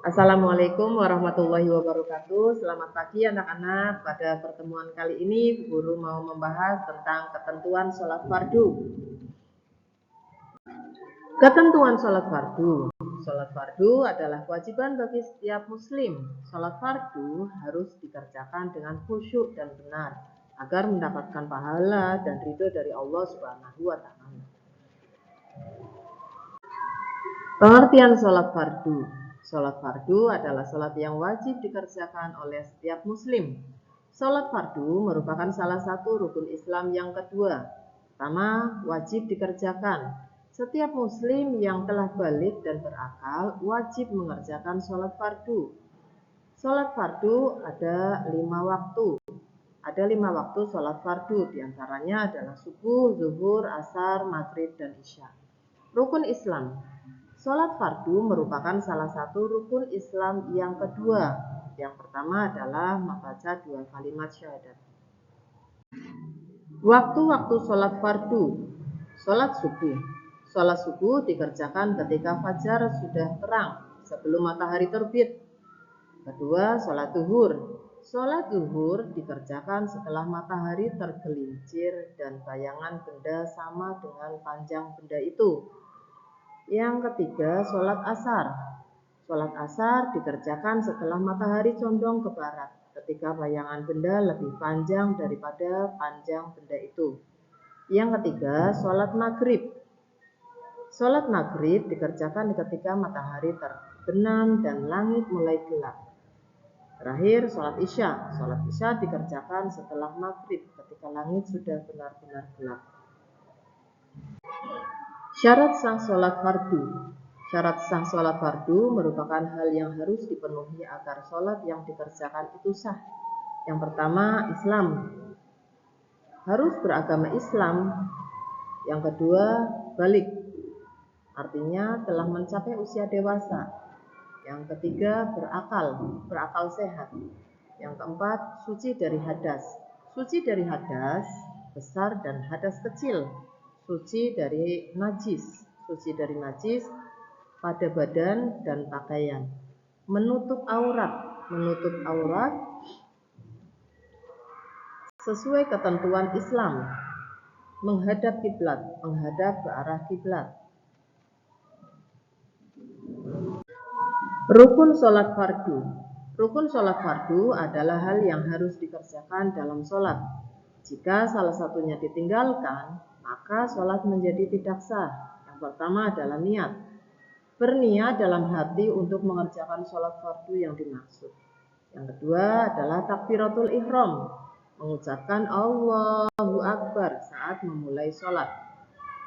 Assalamualaikum warahmatullahi wabarakatuh. Selamat pagi anak-anak. Pada pertemuan kali ini, guru mau membahas tentang ketentuan sholat fardu. Ketentuan sholat fardu. Sholat fardu adalah kewajiban bagi setiap muslim. Sholat fardu harus dikerjakan dengan khusyuk dan benar agar mendapatkan pahala dan ridho dari Allah Subhanahu wa Ta'ala. Pengertian sholat fardu. Sholat fardu adalah sholat yang wajib dikerjakan oleh setiap muslim. Sholat fardu merupakan salah satu rukun Islam yang kedua. Pertama, wajib dikerjakan. Setiap muslim yang telah balik dan berakal wajib mengerjakan sholat fardu. Sholat fardu ada 5 waktu. Ada 5 waktu sholat fardu, diantaranya adalah subuh, zuhur, asar, maghrib, dan isya. Rukun Islam. Sholat fardu merupakan salah satu rukun Islam yang kedua. Yang pertama adalah membaca 2 kalimat syahadat. Waktu-waktu sholat fardu. Sholat subuh. Sholat subuh dikerjakan ketika fajar sudah terang sebelum matahari terbit. Kedua, sholat zuhur. Sholat zuhur dikerjakan setelah matahari tergelincir dan bayangan benda sama dengan panjang benda itu. Yang ketiga, sholat asar. Sholat asar dikerjakan setelah matahari condong ke barat, ketika bayangan benda lebih panjang daripada panjang benda itu. Yang ketiga, sholat maghrib. Sholat maghrib dikerjakan ketika matahari terbenam dan langit mulai gelap. Terakhir, sholat isya. Sholat isya dikerjakan setelah maghrib, ketika langit sudah benar-benar gelap. Syarat sah sholat fardu. Syarat sah sholat fardu merupakan hal yang harus dipenuhi agar sholat yang dikerjakan itu sah. Yang pertama, Islam. Harus beragama Islam. Yang kedua, balik. Artinya telah mencapai usia dewasa. Yang ketiga, berakal sehat. Yang keempat, suci dari hadas. Suci dari hadas besar dan hadas kecil. Suci dari najis pada badan dan pakaian. Menutup aurat sesuai ketentuan Islam. Menghadap ke arah kiblat. Rukun sholat fardu. Rukun sholat fardu adalah hal yang harus dikerjakan dalam sholat. Jika salah satunya ditinggalkan, maka sholat menjadi tidak sah. Yang pertama adalah niat. Berniat dalam hati untuk mengerjakan sholat fardu yang dimaksud. Yang kedua adalah takbiratul ihram, mengucapkan Allahu Akbar saat memulai sholat.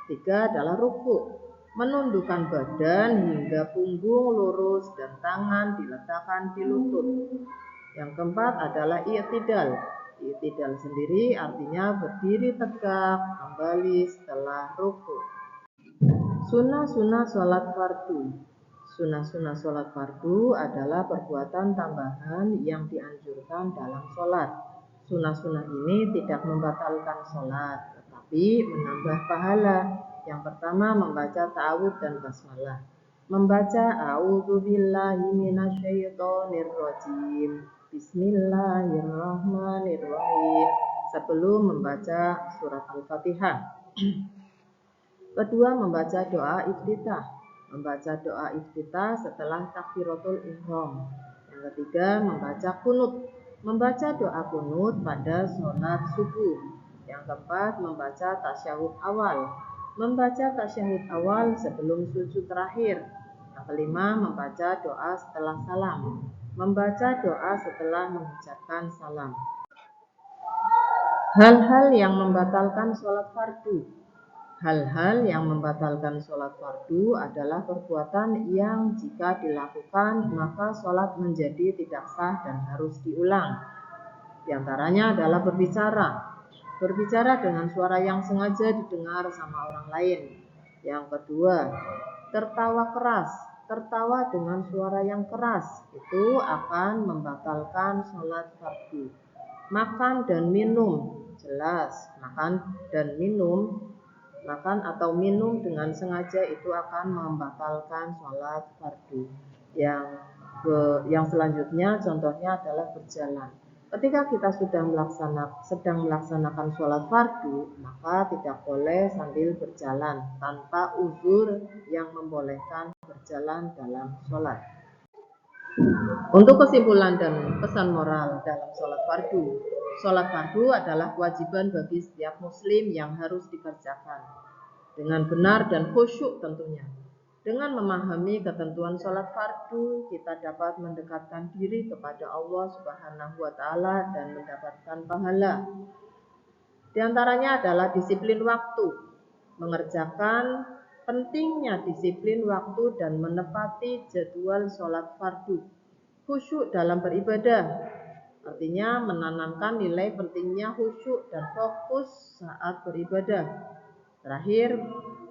Tiga adalah ruku, menundukkan badan hingga punggung lurus dan tangan diletakkan di lutut. Yang keempat adalah i'tidal. I'tidal sendiri artinya berdiri tegak kembali setelah ruku. Sunnah-sunnah sholat fardu. Sunnah-sunnah sholat fardu adalah perbuatan tambahan yang dianjurkan dalam sholat. Sunnah-sunnah ini tidak membatalkan sholat, tetapi menambah pahala. Yang pertama, membaca ta'awudz dan basmalah. Membaca a'udzubillahi minasyaitonirrajim, bismillahirrahmanirrahim, sebelum membaca surat Al-Fatihah. Kedua, membaca doa iftitah. Membaca doa iftitah setelah takbiratul ihram. Yang ketiga, membaca kunut. Membaca doa kunut pada sholat subuh. Yang keempat, membaca tasyahud awal. Membaca tasyahud awal sebelum sujud terakhir. Yang kelima, membaca doa setelah salam. Membaca doa setelah mengucapkan salam. Hal-hal yang membatalkan sholat fardu. Hal-hal yang membatalkan sholat fardu adalah perbuatan yang jika dilakukan maka sholat menjadi tidak sah dan harus diulang. Di antaranya adalah berbicara dengan suara yang sengaja didengar sama orang lain. Yang kedua, tertawa dengan suara yang keras, itu akan membatalkan sholat fardu. Makan dan minum, jelas, makan atau minum dengan sengaja itu akan membatalkan sholat fardu. Yang selanjutnya contohnya adalah berjalan. Ketika kita sedang melaksanakan sholat fardu, maka tidak boleh sambil berjalan tanpa uzur yang membolehkan berjalan dalam sholat. Untuk kesimpulan dan pesan moral dalam sholat fardu adalah kewajiban bagi setiap muslim yang harus dikerjakan dengan benar dan khusyuk tentunya. Dengan memahami ketentuan sholat fardu, kita dapat mendekatkan diri kepada Allah Subhanahu wa Ta'ala dan mendapatkan pahala. Di antaranya adalah disiplin waktu, mengerjakan pentingnya disiplin waktu dan menepati jadwal sholat fardu. Khusyuk dalam beribadah, artinya menanamkan nilai pentingnya khusyuk dan fokus saat beribadah. Terakhir,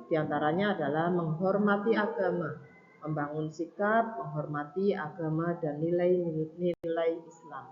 diantaranya adalah menghormati agama, membangun sikap, menghormati agama dan nilai-nilai Islam.